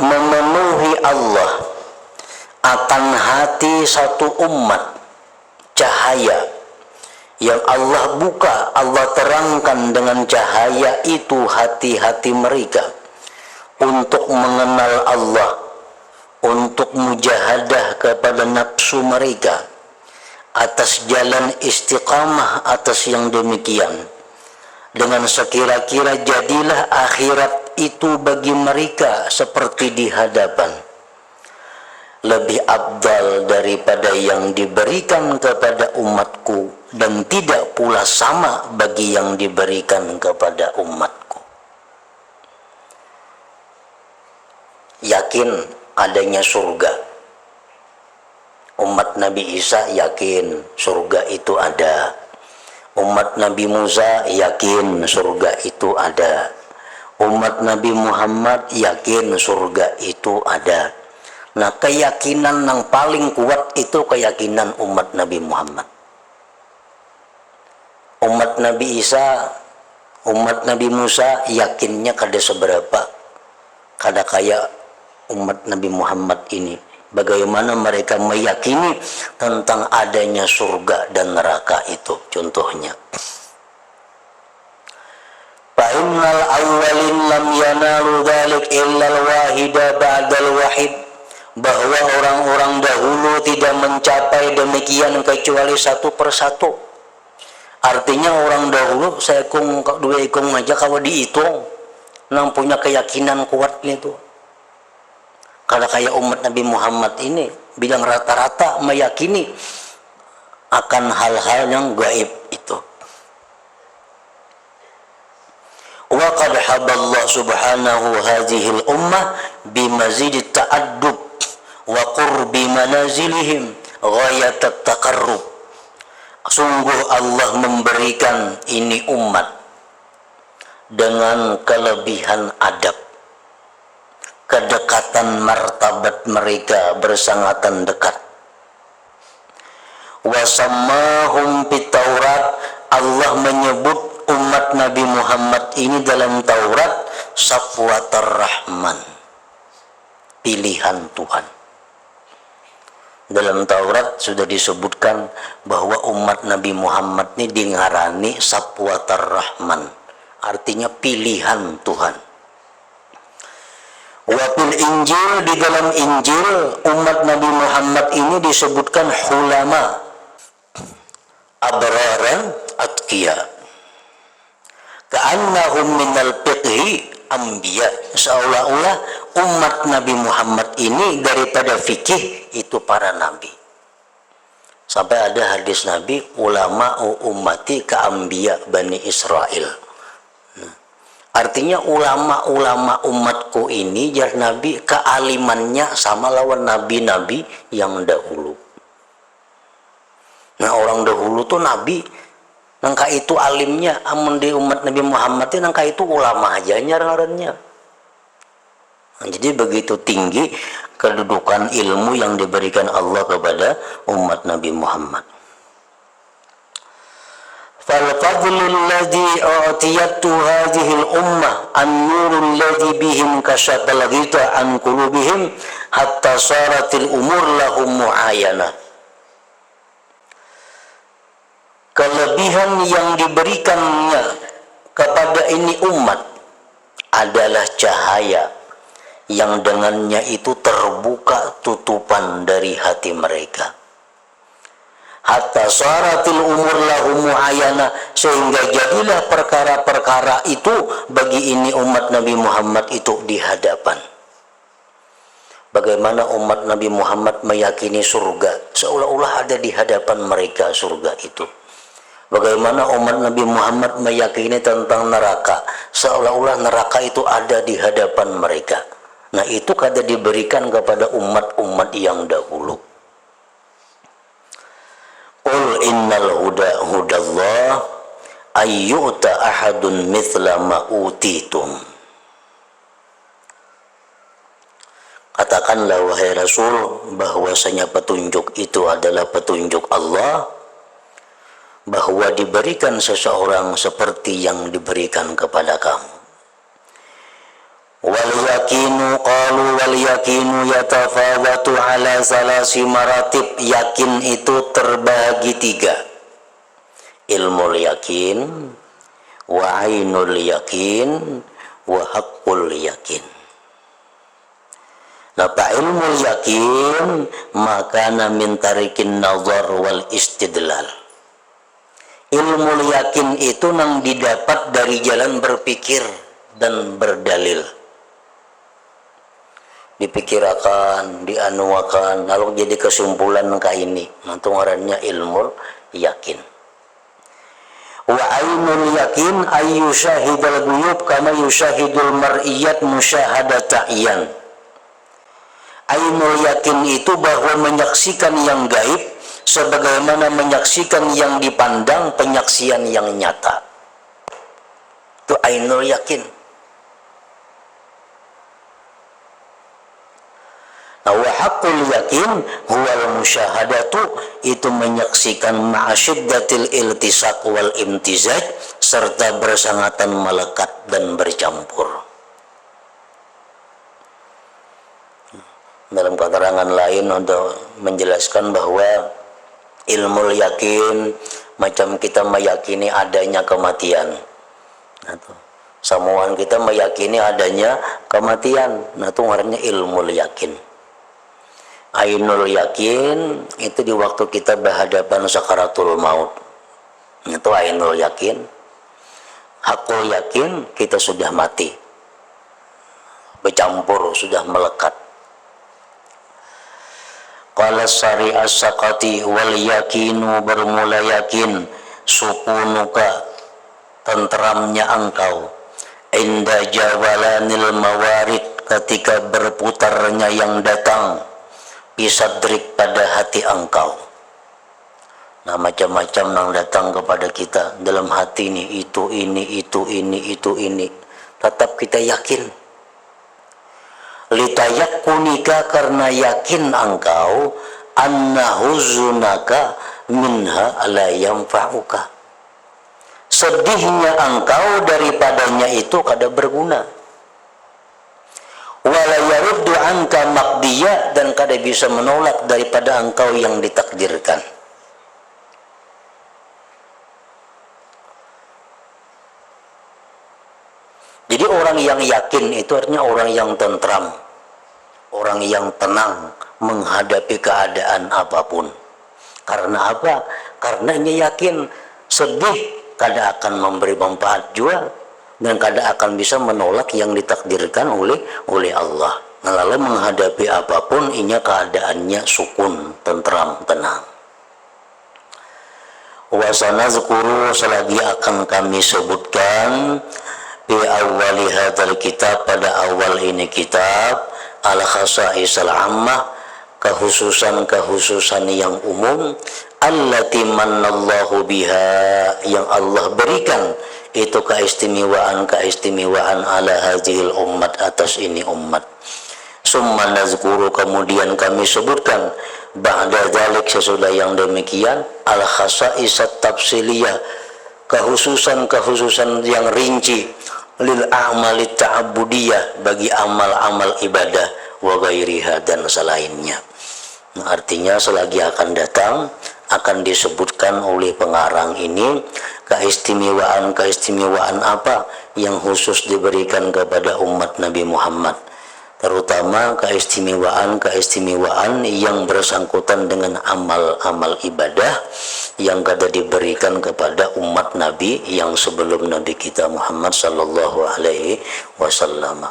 memenuhi Allah akan hati satu umat, cahaya yang Allah buka, Allah terangkan dengan cahaya itu hati-hati mereka untuk mengenal Allah, untuk mujahadah kepada nafsu mereka atas jalan istiqamah atas yang demikian. Dengan sekira-kira jadilah akhirat itu bagi mereka seperti di hadapan, lebih afdal daripada yang diberikan kepada umatku, dan tidak pula sama bagi yang diberikan kepada umatku. Yakin adanya surga. Umat Nabi Isa yakin surga itu ada. Umat Nabi Musa yakin surga itu ada. Umat Nabi Muhammad yakin surga itu ada. Nah, keyakinan yang paling kuat itu keyakinan umat Nabi Muhammad. Umat Nabi Isa, umat Nabi Musa yakinnya kada seberapa, kada kayak umat Nabi Muhammad ini. Bagaimana mereka meyakini tentang adanya surga dan neraka itu, contohnya. Fa'innal awwalin lam yanalu dzalik illa al-wahida ba'dal wahid, bahwa orang-orang dahulu tidak mencapai demikian kecuali satu persatu. Artinya orang dahulu seekung dua ekung aja kalau dihitung nang punya keyakinan kuat itu. Kalau kayak umat Nabi Muhammad ini bilang rata-rata meyakini akan hal-hal yang gaib itu. Wa qad haballah subhanahu hadhil ummah bimazid ta'addub wa qurbi manazilihim ghayat at-taqarrub. Sungguh Allah memberikan ini umat dengan kelebihan adab, kedekatan martabat mereka bersangatan dekat. Wasammahum fit Taurat, Allah menyebut umat Nabi Muhammad ini dalam Taurat Safwatur Rahman, pilihan Tuhan. Dalam Taurat sudah disebutkan bahwa umat Nabi Muhammad ini dingarani Safwatur Rahman, artinya pilihan Tuhan. Wafil Injil, di dalam Injil umat Nabi Muhammad ini disebutkan hulama, abraran, atqiya, ka'annahum minal fiqhi anbiya, seolah-olah umat Nabi Muhammad ini daripada fikih itu para nabi. Sampai ada hadis Nabi, ulama ummati ka'anbiya Bani Israel. Artinya ulama-ulama umatku ini jar Nabi kealimannya sama lawan nabi-nabi yang dahulu. Nah, orang dahulu tuh nabi nangka itu alimnya, amun di umat Nabi Muhammad itu nangka itu ulama aja ngarannya. Nah, jadi begitu tinggi kedudukan ilmu yang diberikan Allah kepada umat Nabi Muhammad. فالفضل الذي أعطيته هذه الأمة النور الذي بهم كشف الغطاء عن قلوبهم حتى صارت الأمور لهم معاينة. Kelebihan yang diberikannya kepada ini umat adalah cahaya yang dengannya itu terbuka tutupan dari hati mereka. Hatta syaratil umur lahum mu'ayana, sehingga jadilah perkara-perkara itu bagi ini umat Nabi Muhammad itu di hadapan. Bagaimana umat Nabi Muhammad meyakini surga, seolah-olah ada di hadapan mereka surga itu. Bagaimana umat Nabi Muhammad meyakini tentang neraka, seolah-olah neraka itu ada di hadapan mereka. Nah, itu kada diberikan kepada umat-umat yang dahulu. Qul innal huda hudallah ayyuta ahadun mithla ma utitum. Katakanlah wahai Rasul, bahwasanya petunjuk itu adalah petunjuk Allah, bahwa diberikan seseorang seperti yang diberikan kepada kamu. wal yakinu qalu wal yakinu yatafawatu ala salasi maratib. Yakin itu terbagi 3: ilmul yakin, wa ainul yakin, wa haqqul yakin. Napa ilmul yakin makana min tarikin nazar wal istidlal. Ilmul yakin itu nang didapat dari jalan berpikir dan berdalil. Dipikirakan, dianuakan, lalu jadi kesimpulan ka ini. Nanti ngarannya ilmul yakin. Wa ainul yakin ay yusyahidul ghuyub kama yusyahidul mar'iyat musyahadata iyan. Ainul yakin itu bahwa menyaksikan yang gaib sebagaimana menyaksikan yang dipandang, penyaksian yang nyata. Itu ainul yakin. Nah, wa haqqul yakin huwal musyahadatu, itu menyaksikan ma'asyiddatil iltisaq wal imtizaj, serta bersangatan melekat dan bercampur. Dalam keterangan lain untuk menjelaskan bahwa ilmu yakin macam kita meyakini adanya kematian. Nah, samuan kita meyakini adanya kematian. Nah, itu ngarannya ilmu yakin. Ainul yakin itu di waktu kita berhadapan sakaratul maut. Itu ainul yakin. Hakul yakin kita sudah mati. Bercampur, sudah melekat. Qala Sari as-Saqati wal yakinu bermula yakin sukunuka tentramnya engkau inda jawalanil mawarid ketika berputarnya yang datang bisadrik pada hati engkau. Nah, macam-macam yang datang kepada kita dalam hati ini, itu ini, tetap kita yakin. Litayakunika karena yakin engkau anna huzunaka minha la yanfa'uka, sedihnya engkau daripadanya itu kada berguna. Wala yaruddu anka maqdiya, dan kada bisa menolak daripada engkau yang ditakdirkan. Jadi orang yang yakin itu artinya orang yang tentram, orang yang tenang menghadapi keadaan apapun. Karena apa? Karena ia yakin sedih kada akan memberi manfaat juga, dan kada akan bisa menolak yang ditakdirkan oleh Allah. Nah, lalu menghadapi apapun inya keadaannya sukun, tentram, tenang. Wa sanazkuru, selagi akan kami sebutkan bi awwali hadzal kitab, pada awal ini kitab, al khasa'isal ammah, kehususan yang umum, allati mannallahu biha, yang Allah berikan itu keistimewaan ala hadzal ummat, atas ini umat. Summa nazkuru, kemudian kami sebutkan ba'da dzalik, sesudah yang demikian, al khasa'isat tafsiliyah, kehususan yang rinci, lil a'malit ta'abudiyah, bagi amal-amal ibadah, wa ghairiha, dan selainnya. Nah, artinya selagi akan datang akan disebutkan oleh pengarang ini keistimewaan apa yang khusus diberikan kepada umat Nabi Muhammad, terutama keistimewaan yang bersangkutan dengan amal-amal ibadah yang kada diberikan kepada umat Nabi yang sebelum Nabi kita Muhammad sallallahu alaihi wasallam.